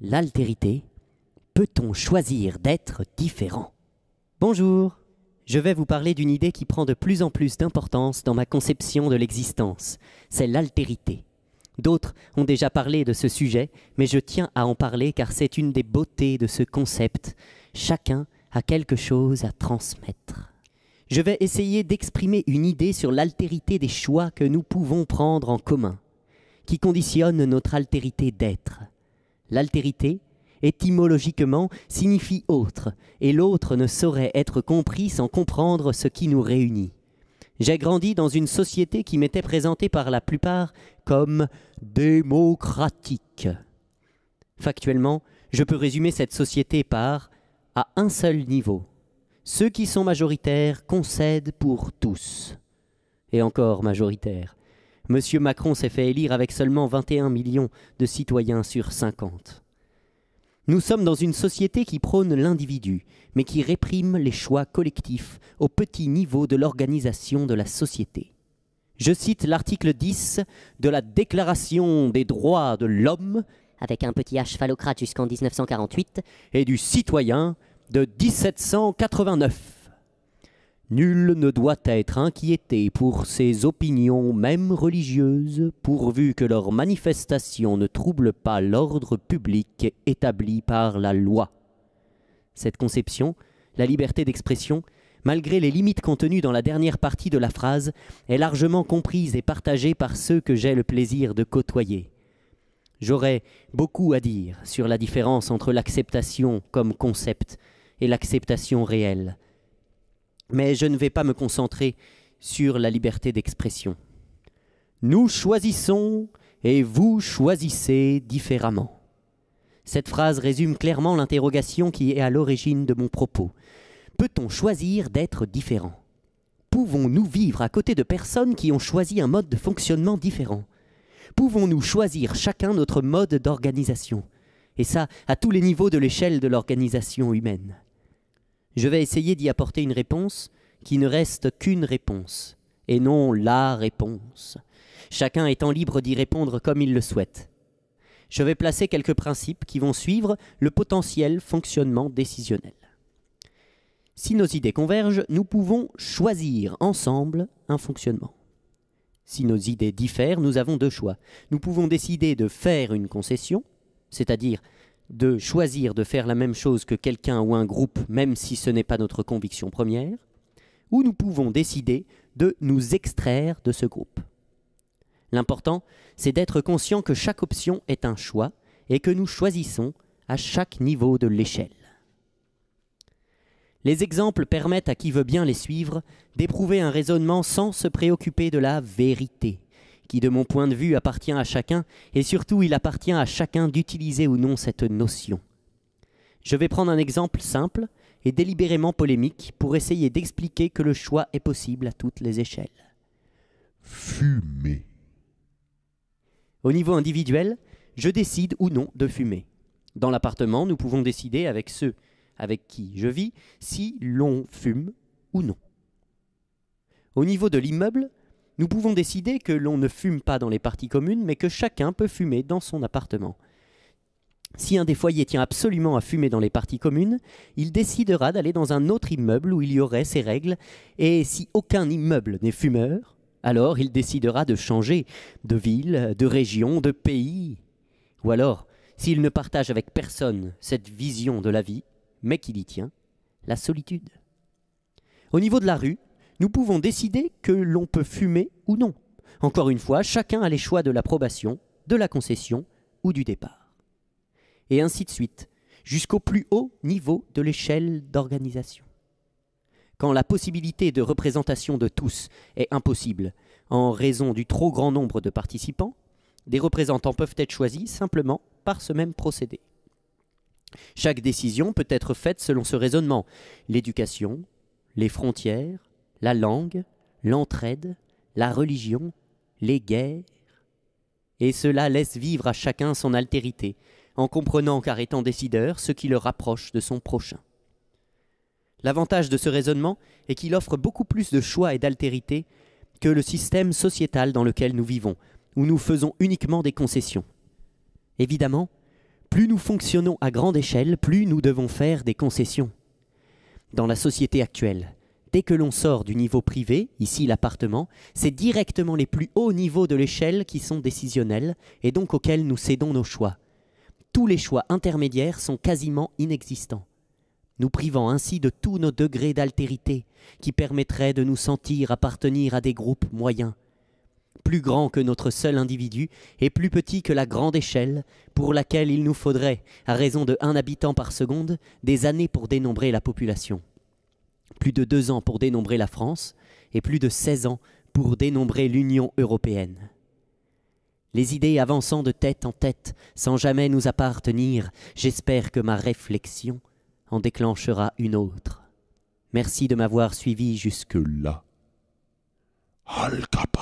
L'altérité, peut-on choisir d'être différent? Bonjour, je vais vous parler d'une idée qui prend de plus en plus d'importance dans ma conception de l'existence, c'est l'altérité. D'autres ont déjà parlé de ce sujet, mais je tiens à en parler car c'est une des beautés de ce concept. Chacun a quelque chose à transmettre. Je vais essayer d'exprimer une idée sur l'altérité des choix que nous pouvons prendre en commun, qui conditionne notre altérité d'être. L'altérité, étymologiquement, signifie autre, et l'autre ne saurait être compris sans comprendre ce qui nous réunit. J'ai grandi dans une société qui m'était présentée par la plupart comme démocratique. Factuellement, je peux résumer cette société par à un seul niveau. Ceux qui sont majoritaires concèdent pour tous. Et encore majoritaires. Monsieur Macron s'est fait élire avec seulement 21 millions de citoyens sur 50. Nous sommes dans une société qui prône l'individu, mais qui réprime les choix collectifs au petit niveau de l'organisation de la société. Je cite l'article 10 de la Déclaration des droits de l'homme, avec un petit H phallocrate jusqu'en 1948, et du citoyen de 1789. Nul ne doit être inquiété pour ses opinions, même religieuses, pourvu que leurs manifestations ne troublent pas l'ordre public établi par la loi. Cette conception, la liberté d'expression, malgré les limites contenues dans la dernière partie de la phrase, est largement comprise et partagée par ceux que j'ai le plaisir de côtoyer. J'aurais beaucoup à dire sur la différence entre l'acceptation comme concept et l'acceptation réelle. Mais je ne vais pas me concentrer sur la liberté d'expression. Nous choisissons et vous choisissez différemment. Cette phrase résume clairement l'interrogation qui est à l'origine de mon propos. Peut-on choisir d'être différent? Pouvons-nous vivre à côté de personnes qui ont choisi un mode de fonctionnement différent? Pouvons-nous choisir chacun notre mode d'organisation? Et ça, à tous les niveaux de l'échelle de l'organisation humaine. Je vais essayer d'y apporter une réponse qui ne reste qu'une réponse, et non la réponse, chacun étant libre d'y répondre comme il le souhaite. Je vais placer quelques principes qui vont suivre le potentiel fonctionnement décisionnel. Si nos idées convergent, nous pouvons choisir ensemble un fonctionnement. Si nos idées diffèrent, nous avons deux choix. Nous pouvons décider de faire une concession, c'est-à-dire de choisir de faire la même chose que quelqu'un ou un groupe, même si ce n'est pas notre conviction première, ou nous pouvons décider de nous extraire de ce groupe. L'important, c'est d'être conscient que chaque option est un choix et que nous choisissons à chaque niveau de l'échelle. Les exemples permettent à qui veut bien les suivre d'éprouver un raisonnement sans se préoccuper de la vérité, qui de mon point de vue appartient à chacun, et surtout il appartient à chacun d'utiliser ou non cette notion. Je vais prendre un exemple simple et délibérément polémique pour essayer d'expliquer que le choix est possible à toutes les échelles. Fumer. Au niveau individuel, je décide ou non de fumer. Dans l'appartement, nous pouvons décider avec ceux avec qui je vis si l'on fume ou non. Au niveau de l'immeuble, nous pouvons décider que l'on ne fume pas dans les parties communes, mais que chacun peut fumer dans son appartement. Si un des foyers tient absolument à fumer dans les parties communes, il décidera d'aller dans un autre immeuble où il y aurait ces règles, et si aucun immeuble n'est fumeur, alors il décidera de changer de ville, de région, de pays. Ou alors, s'il ne partage avec personne cette vision de la vie, mais qu'il y tient, la solitude. Au niveau de la rue, nous pouvons décider que l'on peut fumer ou non. Encore une fois, chacun a les choix de l'approbation, de la concession ou du départ. Et ainsi de suite, jusqu'au plus haut niveau de l'échelle d'organisation. Quand la possibilité de représentation de tous est impossible en raison du trop grand nombre de participants, des représentants peuvent être choisis simplement par ce même procédé. Chaque décision peut être faite selon ce raisonnement. L'éducation, les frontières, la langue, l'entraide, la religion, les guerres. Et cela laisse vivre à chacun son altérité, en comprenant qu'en étant décideur, ce qui le rapproche de son prochain. L'avantage de ce raisonnement est qu'il offre beaucoup plus de choix et d'altérité que le système sociétal dans lequel nous vivons, où nous faisons uniquement des concessions. Évidemment, Plus nous fonctionnons à grande échelle, plus nous devons faire des concessions. Dans la société actuelle, dès que l'on sort du niveau privé, ici l'appartement, c'est directement les plus hauts niveaux de l'échelle qui sont décisionnels et donc auxquels nous cédons nos choix. Tous les choix intermédiaires sont quasiment inexistants, nous privant ainsi de tous nos degrés d'altérité qui permettraient de nous sentir appartenir à des groupes moyens, plus grands que notre seul individu et plus petits que la grande échelle pour laquelle il nous faudrait, à raison de 1 habitant par seconde, des années pour dénombrer la population. Plus de 2 ans pour dénombrer la France et plus de 16 ans pour dénombrer l'Union européenne. Les idées avançant de tête en tête, sans jamais nous appartenir, j'espère que ma réflexion en déclenchera une autre. Merci de m'avoir suivi jusque-là. Al Capone.